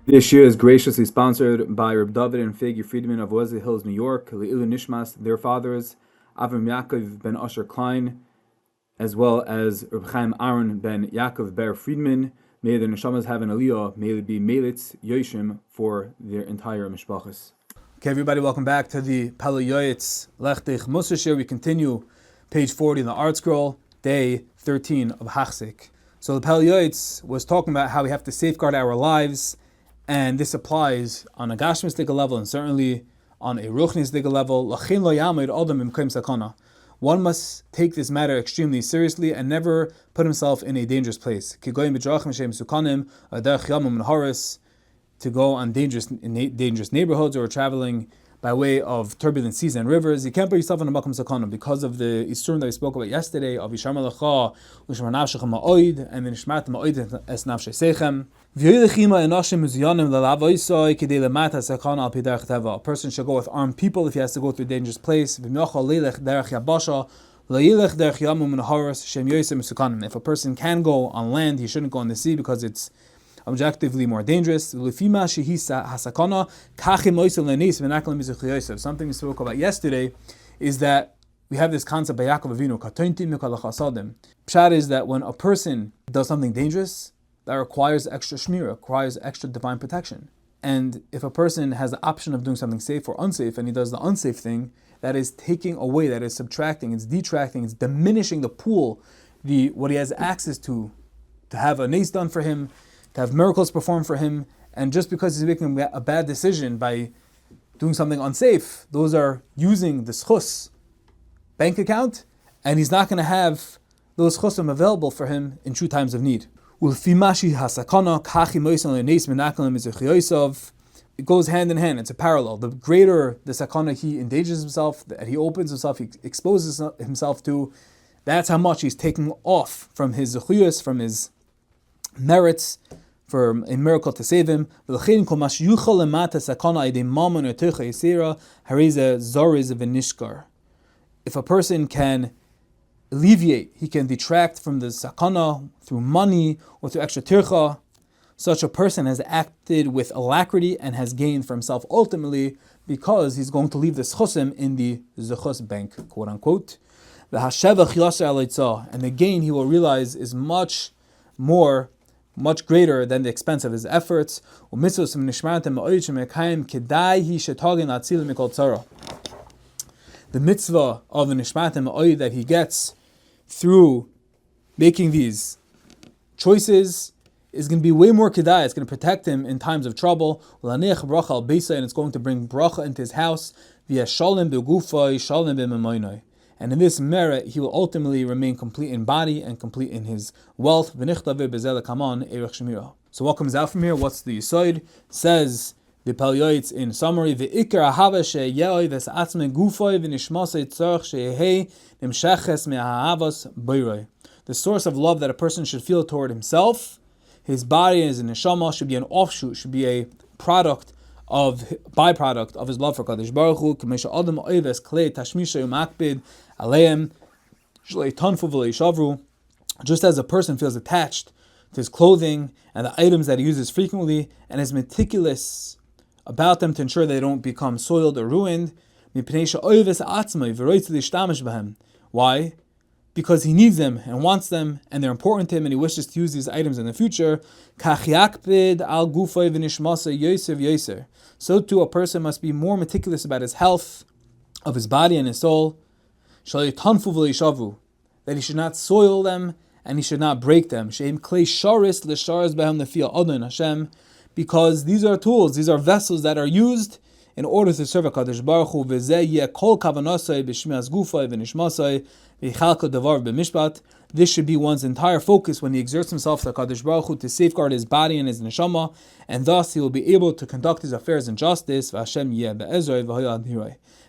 This year is graciously sponsored by Reb David and Figi Friedman of Wesley Hills, New York, Le'ilu Nishmas, their fathers, Avram Yaakov ben Usher Klein, as well as Reb Chaim Aaron ben Yaakov Ber Friedman. May their neshamas have an aliyah, may it be Melitz Yoshim for their entire mishpachas. Okay, everybody, welcome back to the Pele Yoeitz Lechtich Musashir. We continue page 40 in the Art Scroll, day 13 of Hachzik. So the Pele Yoeitz was talking about how we have to safeguard our lives, and this applies on a gashmistic level and certainly on a ruchnistic level. Lachin lo yamid adam imkaim sakana. One must take this matter extremely seriously and never put himself in a dangerous place. Kigoyim b'drachim shem sukanim aderech yamim haris, to go on dangerous neighborhoods or traveling by way of turbulent seas and rivers. You can't put yourself in a makom sakana because of the isurim that we spoke about yesterday of yishar malacha u'shmar nafshecha ma'oid and then shmat ma'oid es nafshei sechem. A person should go with armed people if he has to go through a dangerous place. If a person can go on land, he shouldn't go on the sea because it's objectively more dangerous. Something we spoke about yesterday is that we have this concept by Yaakov Avinu. Pshat is that when a person does something dangerous, that requires extra shmira, requires extra divine protection. And if a person has the option of doing something safe or unsafe, and he does the unsafe thing, that is taking away, that is subtracting, it's detracting, it's diminishing the pool, what he has access to have a nace done for him, to have miracles performed for him. And just because he's making a bad decision by doing something unsafe, those are using the schus bank account, and he's not going to have those chusim available for him in true times of need. It goes hand in hand, it's a parallel. The greater the sakana he endanges himself, that he opens himself, he exposes himself to, that's how much he's taking off from his zechuyos, from his merits, for a miracle to save him. If a person can alleviate, he can detract from the sakana through money or through extra tircha, such a person has acted with alacrity and has gained for himself ultimately, because he's going to leave the schusim in the zechus bank, quote unquote. And the gain he will realize is much greater than the expense of his efforts. The mitzvah of the nishmatim ma'oid that he gets through making these choices is going to be way more kedai. It's going to protect him in times of trouble. And it's going to bring bracha into his house. And in this merit, he will ultimately remain complete in body and complete in his wealth. So what comes out from here? What's the yisoid? Says the Pele Yoeitz in summary, the source of love that a person should feel toward himself, his body and his neshama, should be an offshoot, should be a byproduct of his love for Kadosh Baruch Hu. Just as a person feels attached to his clothing and the items that he uses frequently and is meticulous about them to ensure they don't become soiled or ruined. Why? Because he needs them and wants them, and they're important to him, and he wishes to use these items in the future. So too, a person must be more meticulous about his health, of his body and his soul, that he should not soil them and he should not break them. Because these are tools, these are vessels that are used in order to serve HaKadosh Baruch Hu. This should be one's entire focus when he exerts himself to HaKadosh Baruch Hu to safeguard his body and his neshama, and thus he will be able to conduct his affairs in justice.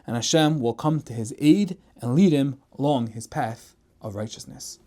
And Hashem will come to his aid and lead him along his path of righteousness.